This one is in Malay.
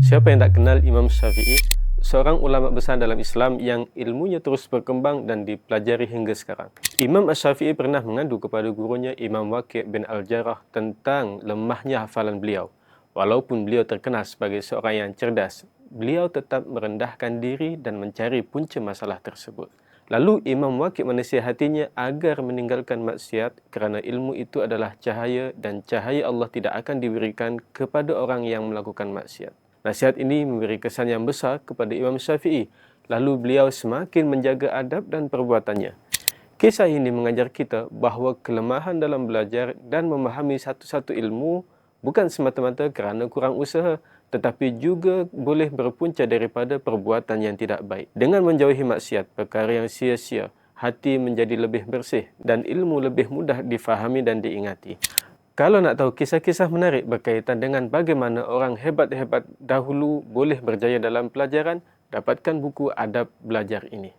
Siapa yang tak kenal Imam Syafi'i? Seorang ulama besar dalam Islam yang ilmunya terus berkembang dan dipelajari hingga sekarang. Imam Syafi'i pernah mengadu kepada gurunya Imam Waqi' bin Al-Jarrah tentang lemahnya hafalan beliau. Walaupun beliau terkenal sebagai seorang yang cerdas, beliau tetap merendahkan diri dan mencari punca masalah tersebut. Lalu Imam Waqi' menasihatinya agar meninggalkan maksiat kerana ilmu itu adalah cahaya dan cahaya Allah tidak akan diberikan kepada orang yang melakukan maksiat. Nasihat ini memberi kesan yang besar kepada Imam Syafi'i. Lalu beliau semakin menjaga adab dan perbuatannya. Kisah ini mengajar kita bahawa kelemahan dalam belajar dan memahami satu-satu ilmu bukan semata-mata kerana kurang usaha, tetapi juga boleh berpunca daripada perbuatan yang tidak baik. Dengan menjauhi maksiat, perkara yang sia-sia, hati menjadi lebih bersih dan ilmu lebih mudah difahami dan diingati. Kalau nak tahu kisah-kisah menarik berkaitan dengan bagaimana orang hebat-hebat dahulu boleh berjaya dalam pelajaran, dapatkan buku Adab Belajar ini.